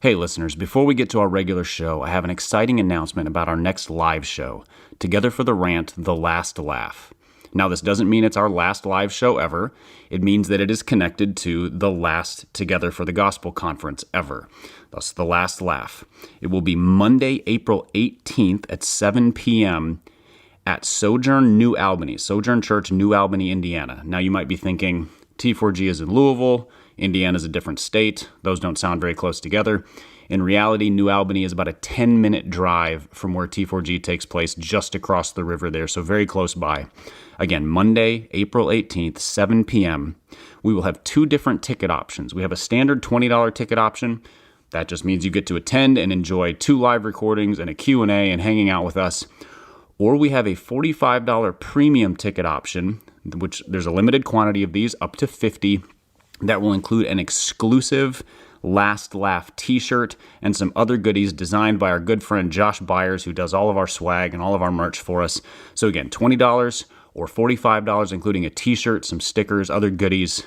Hey listeners, before we get to our regular show, I have an exciting announcement about our next live show, Together for the Rant, The Last Laugh. Now, this doesn't mean it's our last live show ever. It means that it is connected to the last Together for the Gospel conference ever, thus The Last Laugh. It will be Monday, April 18th at 7 p.m. at Sojourn Church, New Albany, Indiana. Now, you might be thinking, T4G is in Louisville, Indiana is a different state. Those don't sound very close together. In reality, New Albany is about a 10-minute drive from where T4G takes place, just across the river there, so very close by. Again, Monday, April 18th, 7 p.m. We will have two different ticket options. We have a standard $20 ticket option. That just means you get to attend and enjoy two live recordings and a Q&A and hanging out with us. Or we have a $45 premium ticket option, which there's a limited quantity of these, up to 50, that will include an exclusive Last Laugh t-shirt and some other goodies designed by our good friend Josh Byers, who does all of our swag and all of our merch for us. So again, $20 or $45, including a t-shirt, some stickers, other goodies.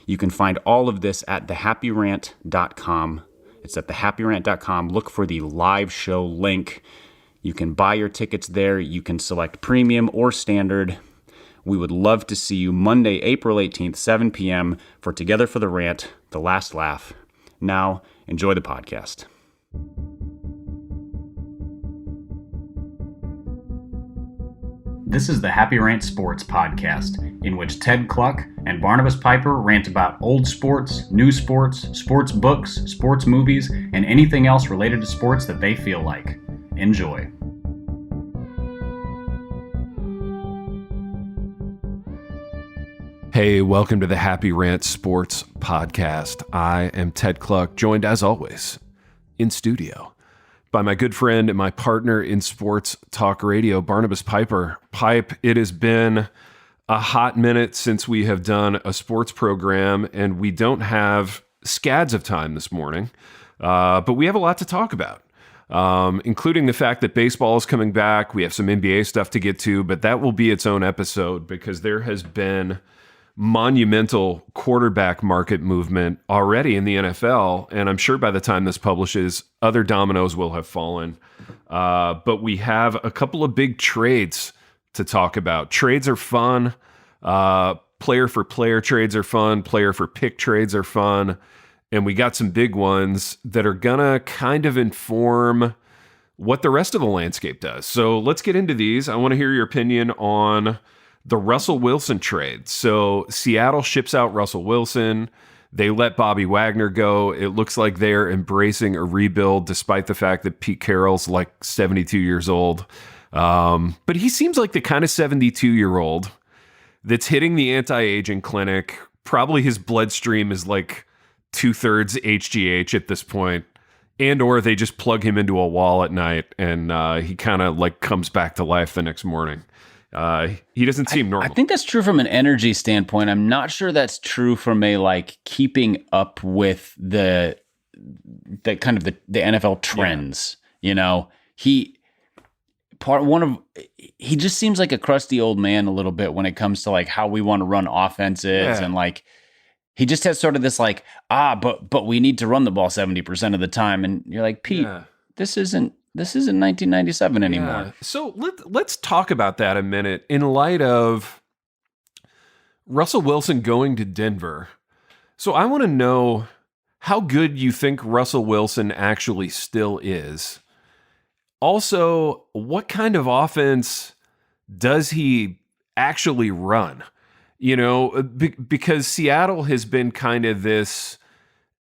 You can find all of this at thehappyrant.com. It's at thehappyrant.com. Look for the live show link. You can buy your tickets there. You can select premium or standard. We would love to see you Monday, April 18th, 7 p.m. for Together for the Rant, The Last Laugh. Now, enjoy the podcast. This is the Happy Rant Sports Podcast, in which Ted Cluck and Barnabas Piper rant about old sports, new sports, sports books, sports movies, and anything else related to sports that they feel like. Enjoy. Hey, welcome to the Happy Rant Sports Podcast. I am Ted Cluck, joined as always in studio by my good friend and my partner in sports talk radio, Barnabas Piper. Pipe, it has been a hot minute since we have done a sports program, and we don't have scads of time this morning, but we have a lot to talk about. Including the fact that baseball is coming back. We have some NBA stuff to get to, but that will be its own episode because there has been monumental quarterback market movement already in the NFL, and I'm sure by the time this publishes, other dominoes will have fallen. But we have a couple of big trades to talk about. Trades are fun. Player for player trades are fun. Player for pick trades are fun. And we got some big ones that are gonna kind of inform what the rest of the landscape does. So let's get into these. I want to hear your opinion on the Russell Wilson trade. So Seattle ships out Russell Wilson. They let Bobby Wagner go. It looks like they're embracing a rebuild, despite the fact that Pete Carroll's like 72 years old. But he seems like the kind of 72-year-old that's hitting the anti-aging clinic. Probably his bloodstream is like 2/3 HGH at this point, and or they just plug him into a wall at night and he kind of like comes back to life the next morning. He doesn't seem normal. I think that's true from an energy standpoint. I'm not sure that's true from a like keeping up with the kind of the NFL trends. Yeah. You know, he just seems like a crusty old man a little bit when it comes to like how we want to run offenses and like he just has sort of this like, but we need to run the ball 70% of the time. And you're like, Pete, this isn't 1997 anymore. Yeah. So let's talk about that a minute in light of Russell Wilson going to Denver. So I want to know how good you think Russell Wilson actually still is. Also, what kind of offense does he actually run? You know, because Seattle has been kind of this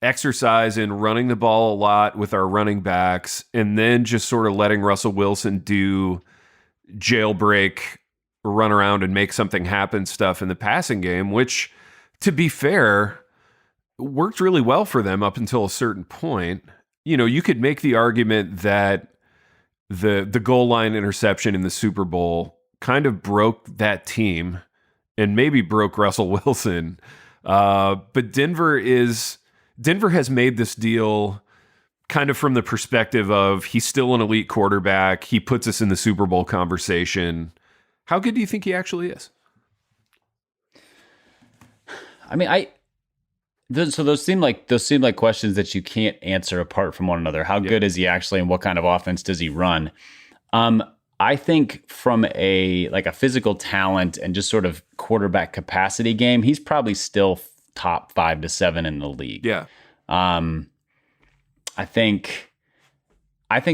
exercise in running the ball a lot with our running backs and then just sort of letting Russell Wilson do jailbreak, run around and make something happen stuff in the passing game, which, to be fair, worked really well for them up until a certain point. You know, you could make the argument that the goal line interception in the Super Bowl kind of broke that team and maybe broke Russell Wilson. But Denver has made this deal kind of from the perspective of he's still an elite quarterback. He puts us in the Super Bowl conversation. How good do you think he actually is? I mean, So those seem like questions that you can't answer apart from one another. How good is he actually, and what kind of offense does he run? I think from a physical talent and just sort of quarterback capacity game, he's probably still top 5 to 7 in the league. Yeah. I think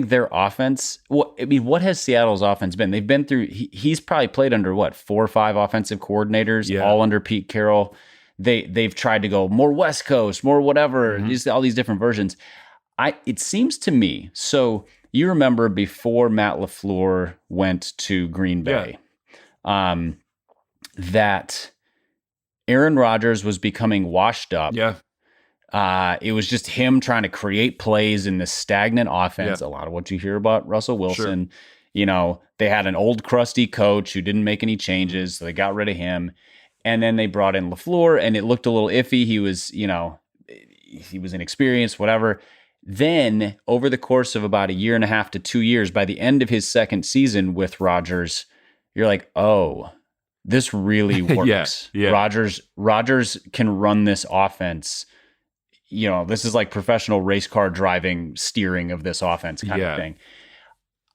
their offense. What has Seattle's offense been? They've been through. He's probably played under 4 or 5 offensive coordinators, all under Pete Carroll. They've tried to go more West Coast, more whatever. All these different versions. It seems to me. So you remember before Matt LaFleur went to Green Bay, that Aaron Rodgers was becoming washed up. Yeah. It was just him trying to create plays in this stagnant offense. A lot of what you hear about Russell Wilson, they had an old crusty coach who didn't make any changes, so they got rid of him. And then they brought in LaFleur, and it looked a little iffy. He was, he was inexperienced, whatever. Then over the course of about 1.5 to 2 years, by the end of his second season with Rodgers, you're like, oh, this really works. Rodgers can run this offense. This is like professional race car driving, steering of this offense kind of thing.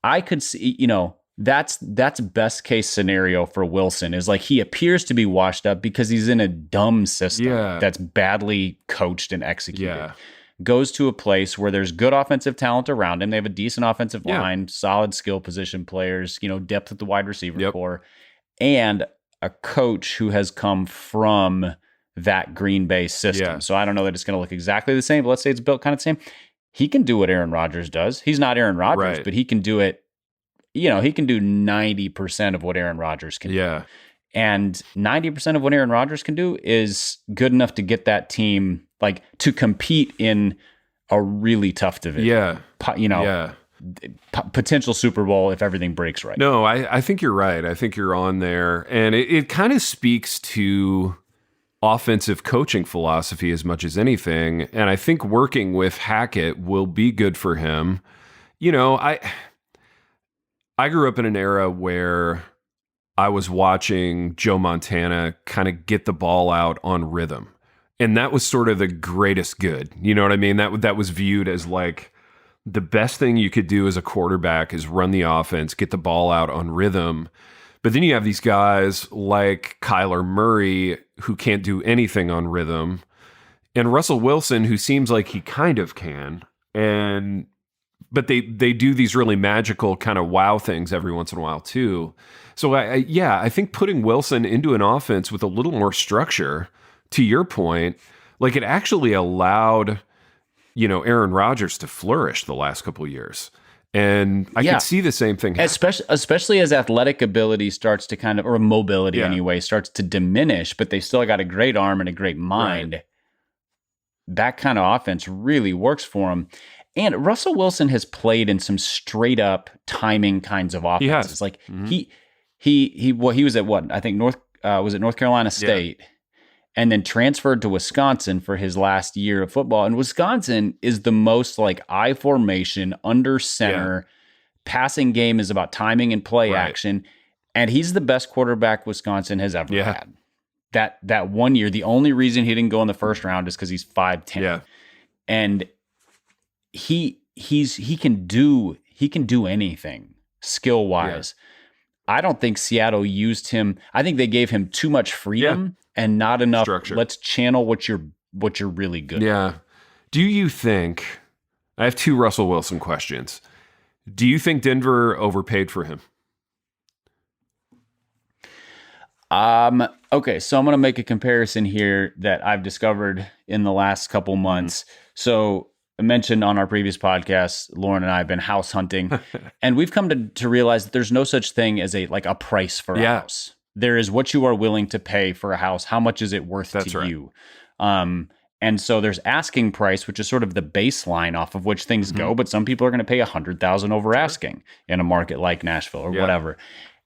I could see, that's best case scenario for Wilson, is like he appears to be washed up because he's in a dumb system that's badly coached and executed. Goes to a place where there's good offensive talent around him. They have a decent offensive line, solid skill position players, depth at the wide receiver core, and a coach who has come from that Green Bay system. So I don't know that it's going to look exactly the same, but let's say it's built kind of the same. He can do what Aaron Rodgers does. He's not Aaron Rodgers, but he can do it. He can do 90% of what Aaron Rodgers can do. And 90% of what Aaron Rodgers can do is good enough to get that team to compete in a really tough division. Potential Super Bowl if everything breaks right. No, I think you're right. I think you're on there. And it kind of speaks to offensive coaching philosophy as much as anything. And I think working with Hackett will be good for him. I grew up in an era where I was watching Joe Montana kind of get the ball out on rhythm. And that was sort of the greatest good. You know what I mean? That was viewed as like the best thing you could do as a quarterback is run the offense, get the ball out on rhythm. But then you have these guys like Kyler Murray who can't do anything on rhythm, and Russell Wilson who seems like he kind of can. But they do these really magical kind of wow things every once in a while too. So I think putting Wilson into an offense with a little more structure, to your point, like it actually allowed, Aaron Rodgers to flourish the last couple of years. And I could see the same thing happen. Especially as athletic ability starts to kind of, or mobility anyway, starts to diminish, but they still got a great arm and a great mind. Right. That kind of offense really works for him. And Russell Wilson has played in some straight up timing kinds of offenses. He has. He was at what? I think North Carolina State, and then transferred to Wisconsin for his last year of football. And Wisconsin is the most I formation, under center, passing game is about timing and play action. And he's the best quarterback Wisconsin has ever had. That 1 year, the only reason he didn't go in the first round is because he's 5'10". Yeah. And he can do anything skill wise. I don't think Seattle used him. I think they gave him too much freedom and not enough structure. Let's channel what you're really good at. Do you think, I have 2 Russell Wilson questions. Do you think Denver overpaid for him? Okay, so I'm going to make a comparison here that I've discovered in the last couple months. So I mentioned on our previous podcast, Lauren and I have been house hunting, and we've come to realize that there's no such thing as a price for a house. There is what you are willing to pay for a house. How much is it worth to you? And so there's asking price, which is sort of the baseline off of which things go. But some people are going to pay $100,000 over asking in a market like Nashville or whatever.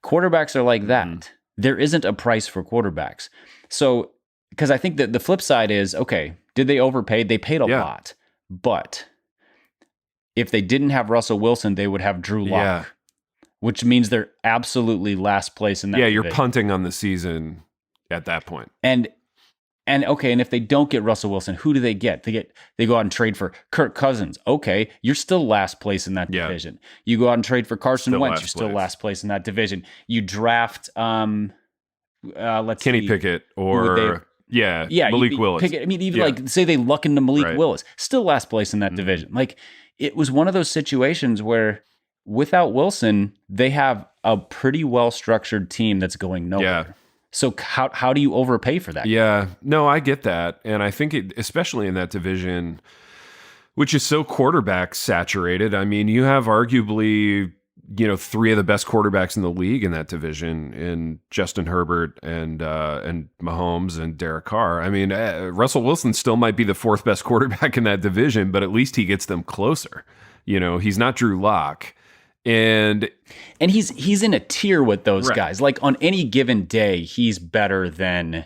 Quarterbacks are like that. There isn't a price for quarterbacks. So, because I think that the flip side is, okay, did they overpay? They paid a lot. But if they didn't have Russell Wilson, they would have Drew Lock, which means they're absolutely last place in that division. You're punting on the season at that point. And And if they don't get Russell Wilson, who do they get? They go out and trade for Kirk Cousins. Okay, you're still last place in that division. You go out and trade for Carson Wentz, you're still last place in that division. You draft Kenny Pickett or Malik Willis. Pickett. I mean, even like say they luck into Malik Willis, still last place in that division. Like it was one of those situations where without Wilson, they have a pretty well structured team that's going nowhere. Yeah. So how do you overpay for that? Yeah, no, I get that. And I think especially in that division, which is so quarterback saturated. I mean, you have arguably, three of the best quarterbacks in the league in that division in Justin Herbert and Mahomes and Derek Carr. I mean, Russell Wilson still might be the fourth best quarterback in that division, but at least he gets them closer. He's not Drew Lock. And he's in a tier with those guys. Like on any given day, he's better than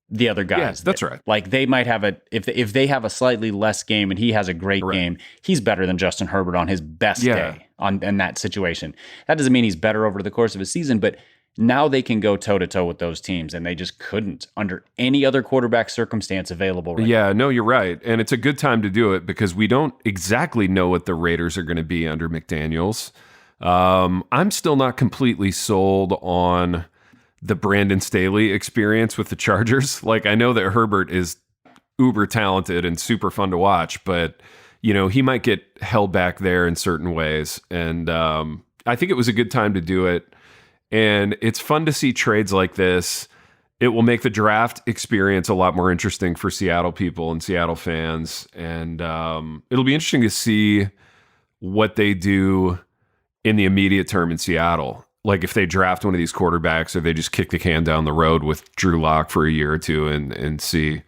the other guys. Yes, that's right. Like they might have if they have a slightly less game and he has a great game, he's better than Justin Herbert on his best day in that situation. That doesn't mean he's better over the course of a season, but now they can go toe to toe with those teams, and they just couldn't under any other quarterback circumstance available. No, you're right. And it's a good time to do it because we don't exactly know what the Raiders are going to be under McDaniels. I'm still not completely sold on the Brandon Staley experience with the Chargers. Like, I know that Herbert is uber talented and super fun to watch, but he might get held back there in certain ways. And I think it was a good time to do it. And it's fun to see trades like this. It will make the draft experience a lot more interesting for Seattle people and Seattle fans. And it'll be interesting to see what they do in the immediate term in Seattle. Like if they draft one of these quarterbacks or they just kick the can down the road with Drew Lock for a year or two and see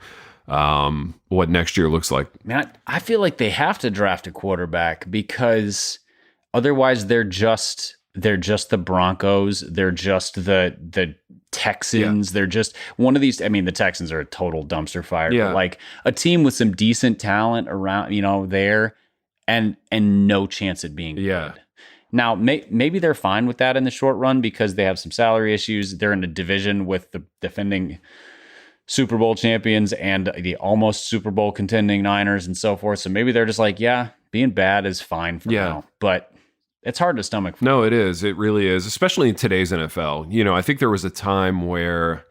what next year looks like. Man, I feel like they have to draft a quarterback because otherwise they're just the Broncos. They're just the Texans. They're just one of these. I mean, the Texans are a total dumpster fire. Yeah. But like a team with some decent talent around, there, and no chance at being good. Now, maybe they're fine with that in the short run because they have some salary issues. They're in a division with the defending Super Bowl champions and the almost Super Bowl contending Niners and so forth. So maybe they're just like, being bad is fine for now. But it's hard to stomach. No, it is. It really is, especially in today's NFL. I think there was a time where,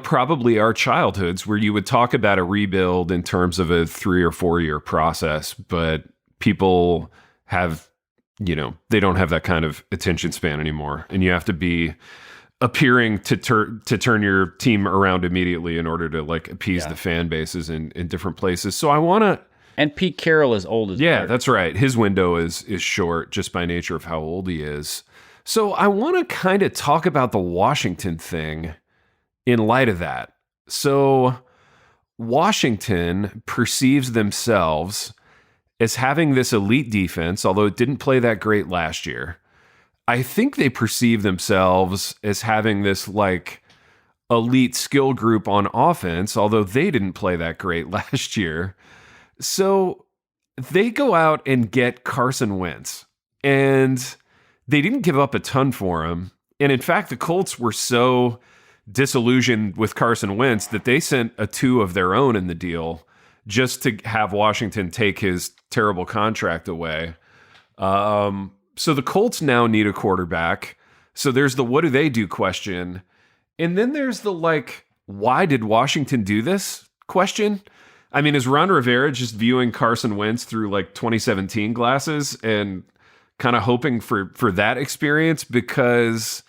probably our childhoods where you would talk about a rebuild in terms of a 3 or 4 year process, but people have, they don't have that kind of attention span anymore. And you have to be appearing to turn your team around immediately in order to like appease the fan bases in different places. So I want to. And Pete Carroll is old as dirt. That's right. His window is short just by nature of how old he is. So I want to kind of talk about the Washington thing in light of that. So Washington perceives themselves as having this elite defense, although it didn't play that great last year. I think they perceive themselves as having this like elite skill group on offense, although they didn't play that great last year. So they go out and get Carson Wentz, and they didn't give up a ton for him. And in fact, the Colts were so disillusioned with Carson Wentz that they sent a 2 of their own in the deal just to have Washington take his terrible contract away. So the Colts now need a quarterback. So there's the what do they do question. And then there's the like, why did Washington do this question? I mean, is Ron Rivera just viewing Carson Wentz through like 2017 glasses and kind of hoping for that experience? Because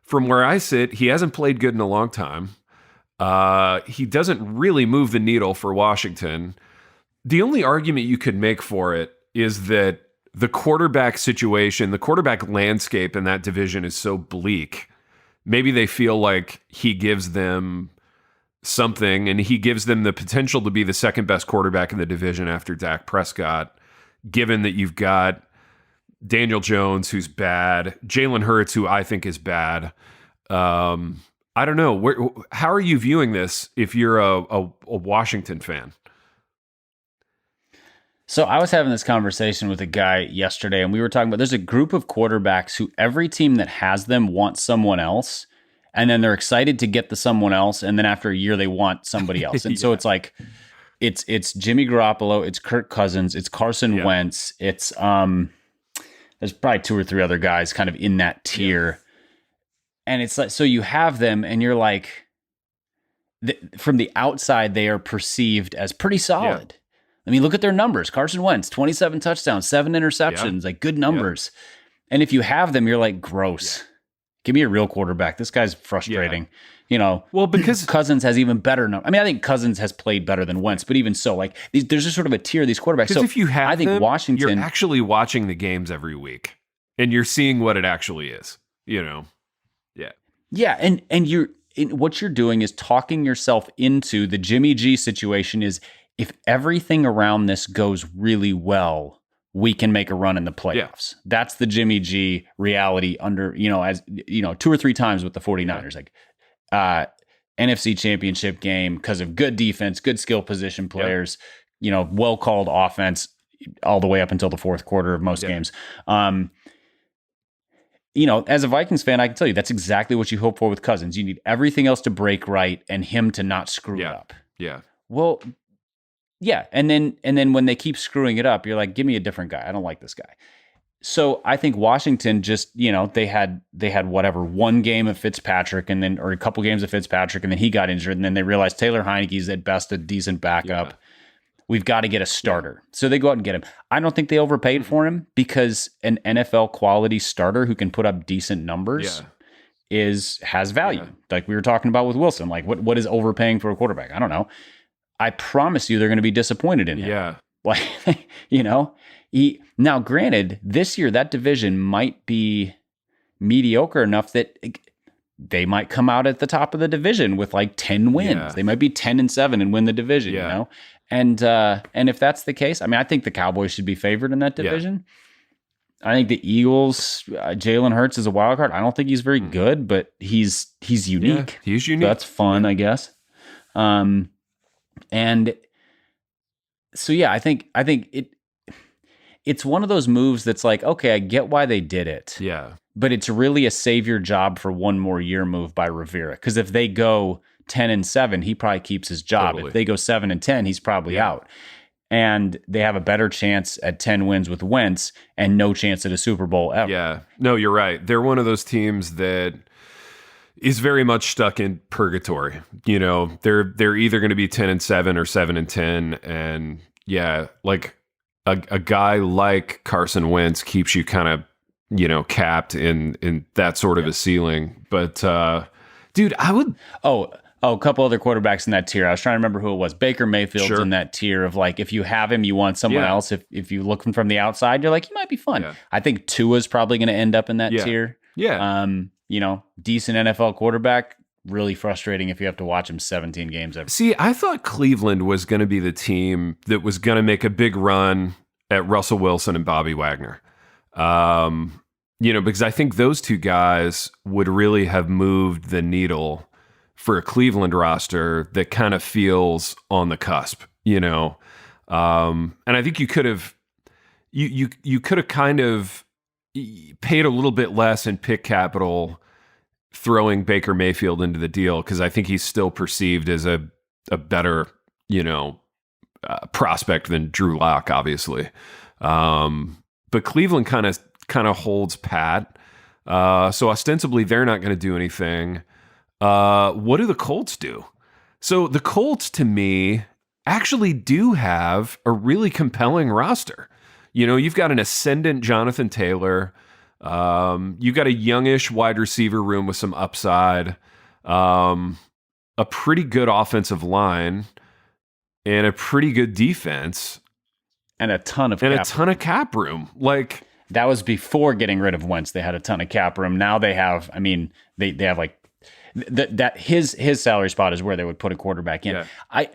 from where I sit, he hasn't played good in a long time. He doesn't really move the needle for Washington. The only argument you could make for it is that the quarterback situation, the quarterback landscape in that division is so bleak. Maybe they feel like he gives them something, and he gives them the potential to be the second best quarterback in the division after Dak Prescott, given that you've got Daniel Jones, who's bad, Jalen Hurts, who I think is bad. I don't know. How are you viewing this if you're a Washington fan? So I was having this conversation with a guy yesterday, and we were talking about there's a group of quarterbacks who every team that has them wants someone else, and then they're excited to get the someone else, and then after a year they want somebody else. And so it's like it's Jimmy Garoppolo, it's Kirk Cousins, it's Carson Wentz, it's there's probably 2 or 3 other guys kind of in that tier. And it's like, so you have them and you're like, from the outside, they are perceived as pretty solid. I mean, look at their numbers. Carson Wentz, 27 touchdowns, 7 interceptions, like good numbers. And if you have them, you're like, gross. Give me a real quarterback. This guy's frustrating. You know, well, because Cousins has even better numbers. I mean, I think Cousins has played better than Wentz, but even so, like there's just sort of a tier of these quarterbacks. So if you have I think them, Washington, you're actually watching the games every week and you're seeing what it actually is, you know? Yeah. And what you're doing is talking yourself into the Jimmy G situation is if everything around this goes really well, we can make a run in the playoffs. That's the Jimmy G reality under, as 2 or 3 times with the 49ers, like NFC championship game because of good defense, good skill position players, well called offense all the way up until the fourth quarter of most games. As a Vikings fan, I can tell you that's exactly what you hope for with Cousins. You need everything else to break right and him to not screw it up. Yeah. Well, yeah. And then when they keep screwing it up, you're like, give me a different guy. I don't like this guy. So I think Washington just, they had whatever, 1 game of Fitzpatrick or a couple games of Fitzpatrick, and then he got injured. And then they realized Taylor Heineke's at best a decent backup. Yeah. We've got to get a starter. So they go out and get him. I don't think they overpaid for him because an NFL quality starter who can put up decent numbers has value. Like we were talking about with Wilson. Like what is overpaying for a quarterback? I don't know. I promise you they're going to be disappointed in him. Yeah. Like, now granted, this year that division might be mediocre enough that they might come out at the top of the division with like 10 wins. Yeah. They might be 10-7 and win the division, And if that's the case, I mean, I think the Cowboys should be favored in that division. I think the Eagles, Jalen Hurts is a wild card. I don't think he's very good, but he's unique. Yeah, he's unique. So that's fun, I guess. And so I think it's one of those moves that's like, okay, I get why they did it. Yeah. But it's really a save your job for 1 more year move by Rivera. Because if they go 10-7, he probably keeps his job. Totally. If they go 7-10, he's probably out. And they have a better chance at 10 wins with Wentz and no chance at a Super Bowl ever. Yeah. No, you're right. They're one of those teams that is very much stuck in purgatory. They're either going to be 10-7 or 7-10. And like a guy like Carson Wentz keeps you kind of, capped in that sort of a ceiling. But dude, I would a couple other quarterbacks in that tier. I was trying to remember who it was. Baker Mayfield's in that tier of like, if you have him, you want someone else. If you look from the outside, you're like, he might be fun. Yeah. I think Tua's probably going to end up in that tier. Yeah. Decent NFL quarterback. Really frustrating if you have to watch him 17 games every. See, I thought Cleveland was going to be the team that was going to make a big run at Russell Wilson and Bobby Wagner. Because I think those 2 guys would really have moved the needle for a Cleveland roster that kind of feels on the cusp, and I think you could have kind of paid a little bit less in pick capital throwing Baker Mayfield into the deal, because I think he's still perceived as a better, prospect than Drew Lock, obviously. But Cleveland kind of holds pat. So ostensibly they're not going to do anything. What do the Colts do? So the Colts, to me, actually do have a really compelling roster. You've got an ascendant Jonathan Taylor. You've got a youngish wide receiver room with some upside, a pretty good offensive line, and a pretty good defense. And a ton of cap room. Like, that was before getting rid of Wentz. They had a ton of cap room. Now they have, they have like, that his salary spot is where they would put a quarterback in. Yeah.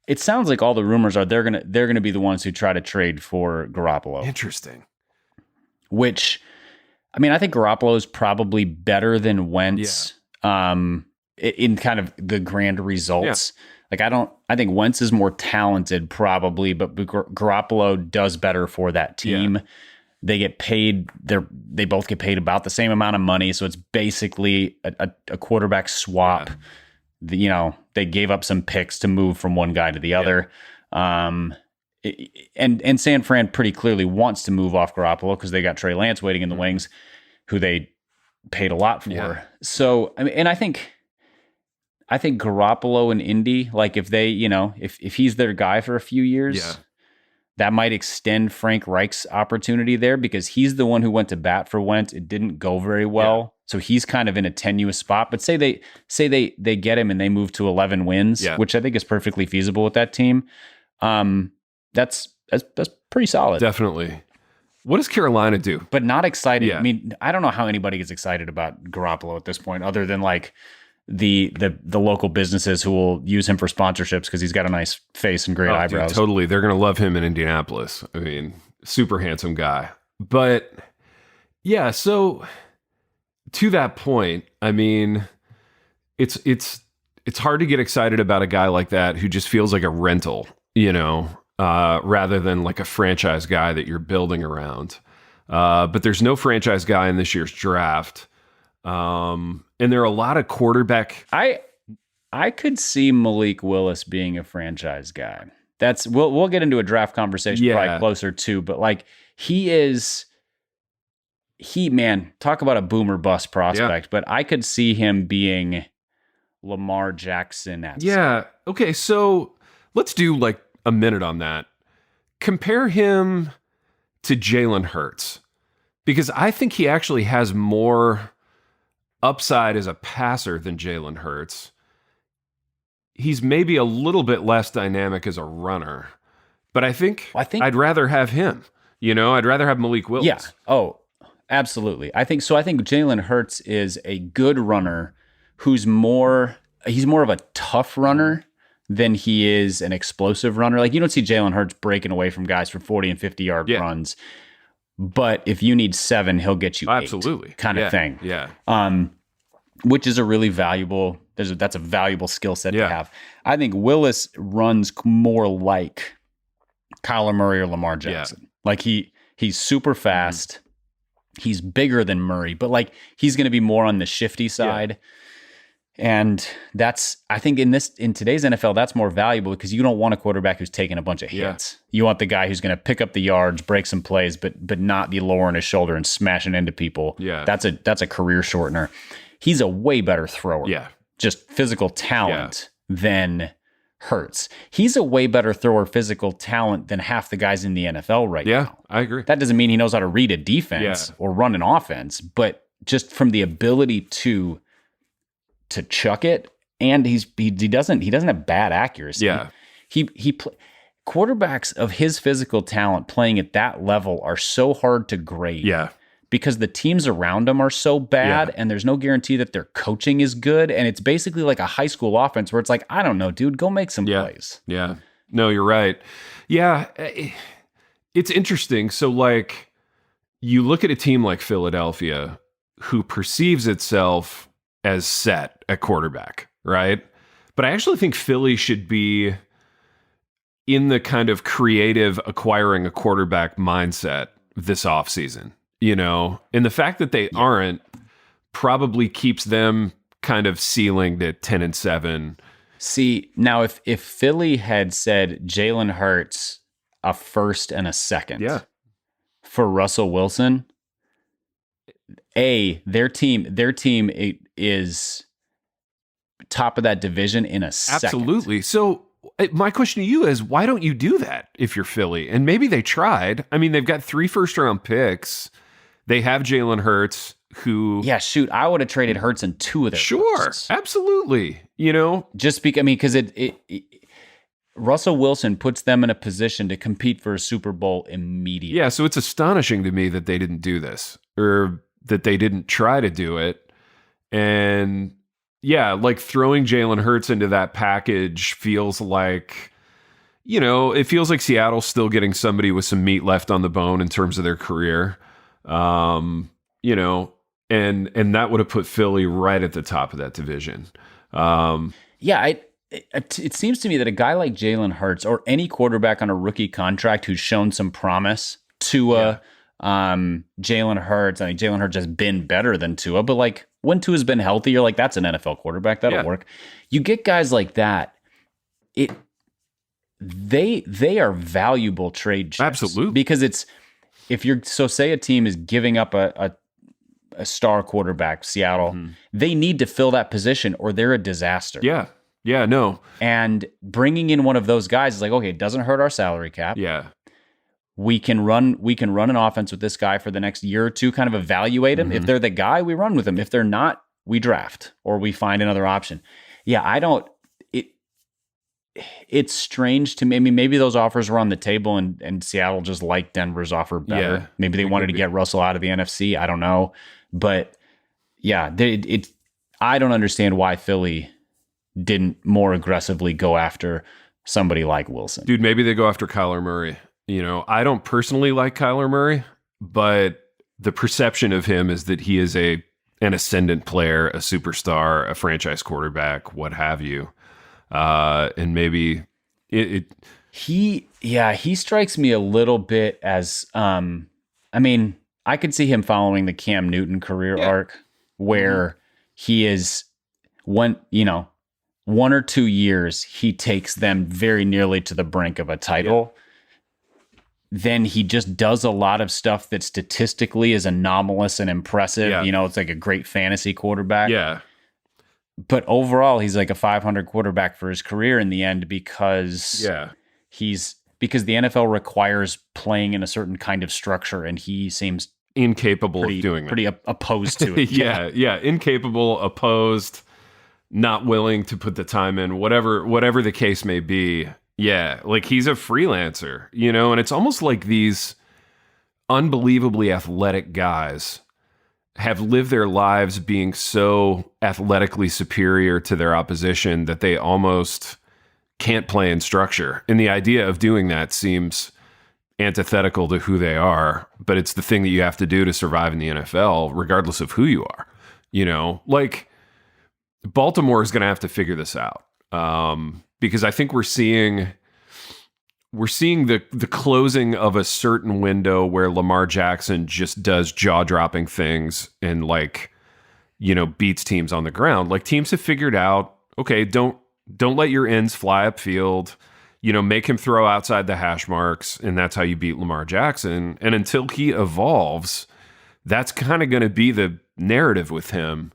It sounds like all the rumors are they're gonna be the ones who try to trade for Garoppolo. Interesting. Which, I think Garoppolo is probably better than Wentz. In kind of the grand results. Yeah. I think Wentz is more talented probably, but Garoppolo does better for that team. Yeah. They get paid. They both get paid about the same amount of money. So it's basically a quarterback swap. They gave up some picks to move from one guy to the other. And San Fran pretty clearly wants to move off Garoppolo because they got Trey Lance waiting in the wings, who they paid a lot for. Yeah. So I mean, and I think Garoppolo and Indy, like if they, if he's their guy for a few years, that might extend Frank Reich's opportunity there because he's the one who went to bat for Wentz. It didn't go very well. Yeah. So he's kind of in a tenuous spot. But say they get him and they move to 11 wins, which I think is perfectly feasible with that team. That's pretty solid. Definitely. What does Carolina do? But not excited. Yeah. I mean, I don't know how anybody gets excited about Garoppolo at this point, other than like the local businesses who will use him for sponsorships because he's got a nice face and great eyebrows. Dude, totally. They're going to love him in Indianapolis. I mean, super handsome guy. But yeah, so to that point, I mean, it's hard to get excited about a guy like that who just feels like a rental, rather than like a franchise guy that you're building around. But there's no franchise guy in this year's draft. And there are a lot of quarterback. I could see Malik Willis being a franchise guy. We'll get into a draft conversation probably closer to, but like man, talk about a boomer bust prospect, but I could see him being Lamar Jackson. Okay. So let's do like a minute on that. Compare him to Jalen Hurts, because I think he actually has more upside as a passer than Jalen Hurts. He's maybe a little bit less dynamic as a runner, but I think I'd rather have him. I'd rather have Malik Willis. Yeah. Oh, absolutely. I think Jalen Hurts is a good runner he's more of a tough runner than he is an explosive runner. Like you don't see Jalen Hurts breaking away from guys for 40 and 50 yard runs. But if you need 7, he'll get you 8. Absolutely. Kind of thing. Yeah. Which is a really valuable, that's a valuable skill set to have. I think Willis runs more like Kyler Murray or Lamar Jackson. Yeah. Like he's super fast. Mm-hmm. He's bigger than Murray, but like he's going to be more on the shifty side. Yeah. And I think in today's NFL, that's more valuable because you don't want a quarterback who's taking a bunch of hits. Yeah. You want the guy who's going to pick up the yards, break some plays, but not be lowering his shoulder and smashing into people. Yeah. That's a career shortener. He's a way better thrower. Yeah. Just physical talent than Hurts. He's a way better thrower, physical talent than half the guys in the NFL right now. Yeah, I agree. That doesn't mean he knows how to read a defense or run an offense, but just from the ability to chuck it, and he doesn't have bad accuracy. Yeah. Quarterbacks of his physical talent playing at that level are so hard to grade. Yeah. Because the teams around them are so bad, and there's no guarantee that their coaching is good, and it's basically like a high school offense where it's like, I don't know, dude, go make some plays. Yeah. No, you're right. Yeah. It's interesting. So like you look at a team like Philadelphia who perceives itself as set at quarterback, right? But I actually think Philly should be in the kind of creative acquiring a quarterback mindset this offseason, and the fact that they aren't probably keeps them kind of ceilinged at 10-7. See, now if Philly had said Jalen Hurts a first and a second for Russell Wilson, their team is top of that division in a second. Absolutely. So my question to you is, why don't you do that if you're Philly? And maybe they tried. I mean, they've got 3 first-round picks. They have Jalen Hurts, who... Yeah, shoot, I would have traded Hurts in 2 of their firsts. Absolutely. Just because, Russell Wilson puts them in a position to compete for a Super Bowl immediately. Yeah, so it's astonishing to me that they didn't do this, or that they didn't try to do it. And yeah, like throwing Jalen Hurts into that package feels like, it feels like Seattle's still getting somebody with some meat left on the bone in terms of their career. And that would have put Philly right at the top of that division. It seems to me that a guy like Jalen Hurts or any quarterback on a rookie contract who's shown some promise, Tua, Jalen Hurts. I think Jalen Hurts has been better than Tua, but like when Tua's been healthy, you're like, that's an NFL quarterback. That'll work. You get guys like that. They are valuable trade chips. Absolutely. Because say a team is giving up a star quarterback, Seattle, they need to fill that position or they're a disaster. Yeah. Yeah, no. And bringing in one of those guys is like, okay, it doesn't hurt our salary cap. Yeah. We can run an offense with this guy for the next year or two, kind of evaluate him. If they're the guy, we run with him. If they're not, we draft or we find another option. Yeah, it's strange to me. I mean, maybe those offers were on the table and Seattle just liked Denver's offer better. Yeah, maybe they wanted to get Russell out of the NFC. I don't know. But yeah, I don't understand why Philly didn't more aggressively go after somebody like Wilson. Dude, maybe they go after Kyler Murray. I don't personally like Kyler Murray, but the perception of him is that he is an ascendant player, a superstar, a franchise quarterback, what have you. And maybe he strikes me a little bit as, I mean, I could see him following the Cam Newton career arc where he is one or 2 years, he takes them very nearly to the brink of a title. Yeah. Then he just does a lot of stuff that statistically is anomalous and impressive. Yeah. It's like a great fantasy quarterback. Yeah. But overall, he's like a 500 quarterback for his career in the end because because the NFL requires playing in a certain kind of structure, and he seems incapable of doing that. Pretty opposed to it. Yeah. Incapable, opposed, not willing to put the time in, whatever the case may be. Yeah, like he's a freelancer, and it's almost like these unbelievably athletic guys have lived their lives being so athletically superior to their opposition that they almost can't play in structure. And the idea of doing that seems antithetical to who they are, but it's the thing that you have to do to survive in the NFL, regardless of who you are. Like Baltimore is going to have to figure this out. Because I think we're seeing the closing of a certain window where Lamar Jackson just does jaw-dropping things and beats teams on the ground. Like teams have figured out, okay, don't let your ends fly upfield. Make him throw outside the hash marks, and that's how you beat Lamar Jackson. And until he evolves, that's kind of going to be the narrative with him.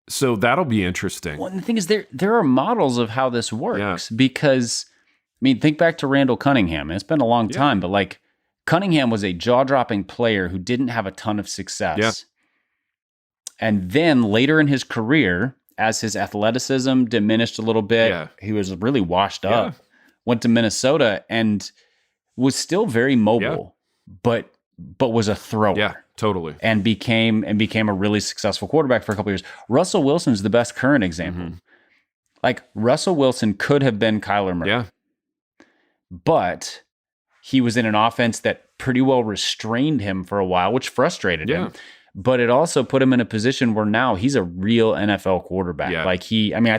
So that'll be interesting. Well, and the thing is, there are models of how this works because, I mean, think back to Randall Cunningham. It's been a long time, but Cunningham was a jaw-dropping player who didn't have a ton of success. Yeah. And then later in his career, as his athleticism diminished a little bit, he was really washed up, went to Minnesota and was still very mobile, but was a thrower. Yeah. Totally. And became a really successful quarterback for a couple of years. Russell Wilson's the best current example. Like Russell Wilson could have been Kyler Murray. Yeah. But he was in an offense that pretty well restrained him for a while, which frustrated him. But it also put him in a position where now he's a real NFL quarterback. Yeah. I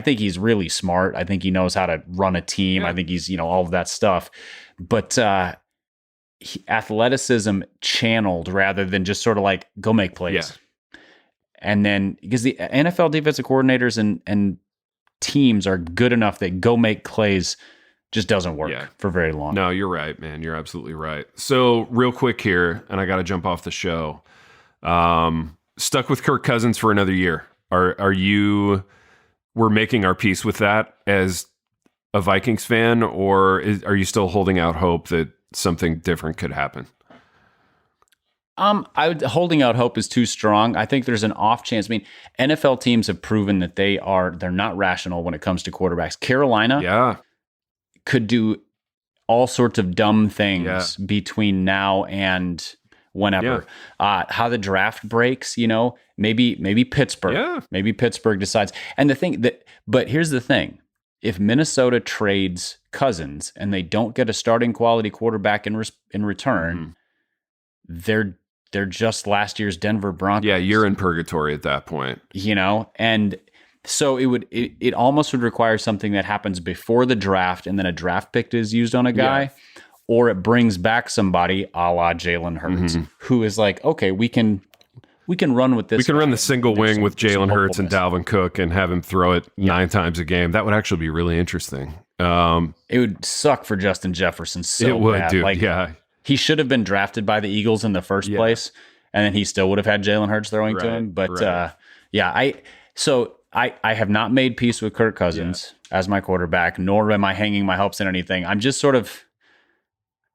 think he's really smart. I think he knows how to run a team. I think he's, all of that stuff. But athleticism channeled rather than just sort of go make plays. Yeah. And then because the NFL defensive coordinators and teams are good enough that go make plays just doesn't work for very long. No, you're right, man. You're absolutely right. So real quick here, and I got to jump off the show. Stuck with Kirk Cousins for another year. We're making our peace with that as a Vikings fan, or are you still holding out hope that something different could happen? Holding out hope is too strong. I think there's an off chance. I mean, NFL teams have proven that they're not rational when it comes to quarterbacks. Carolina could do all sorts of dumb things between now and whenever. How the draft breaks, maybe Pittsburgh. Maybe Pittsburgh decides. And but here's the thing. If Minnesota trades Cousins and they don't get a starting quality quarterback in return, they're just last year's Denver Broncos. Yeah, you're in purgatory at that point. And so it almost would require something that happens before the draft and then a draft pick is used on a guy, or it brings back somebody a la Jalen Hurts, who is like, okay, we can run with this. We can run the single wing with Jalen Hurts and Dalvin Cook and have him throw it 9 times a game. That would actually be really interesting. It would suck for Justin Jefferson so it would, bad. dude. Like, he should have been drafted by the Eagles in the first place, and then he still would have had Jalen Hurts throwing to him. But I have not made peace with Kirk Cousins as my quarterback, nor am I hanging my hopes in anything. I'm just sort of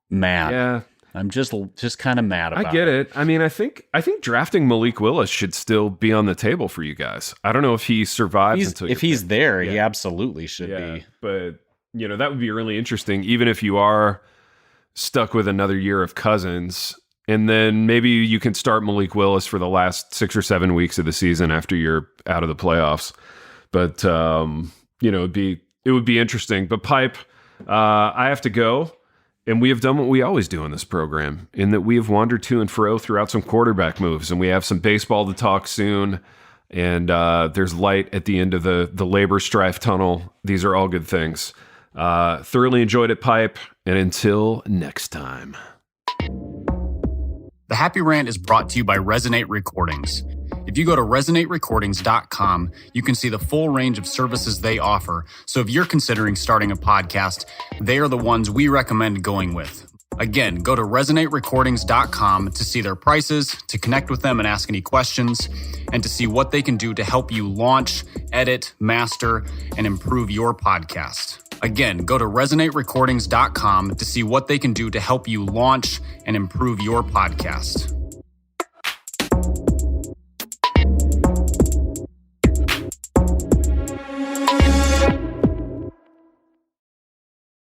mad. Yeah. I'm just kind of mad about it. I get it. I mean, I think drafting Malik Willis should still be on the table for you guys. I don't know if he survives if he's there, he absolutely should be. But, that would be really interesting, even if you are stuck with another year of Cousins, and then maybe you can start Malik Willis for the last 6 or 7 weeks of the season after you're out of the playoffs. But, it would be interesting. But Pipe, I have to go. And we have done what we always do in this program, in that we have wandered to and fro throughout some quarterback moves, and we have some baseball to talk soon, and there's light at the end of the labor strife tunnel. These are all good things. Thoroughly enjoyed it, Pipe, and until next time. The Happy Rant is brought to you by Resonate Recordings. If you go to resonaterecordings.com, you can see the full range of services they offer. So if you're considering starting a podcast, they are the ones we recommend going with. Again, go to resonaterecordings.com to see their prices, to connect with them and ask any questions, and to see what they can do to help you launch, edit, master, and improve your podcast. Again, go to resonaterecordings.com to see what they can do to help you launch and improve your podcast.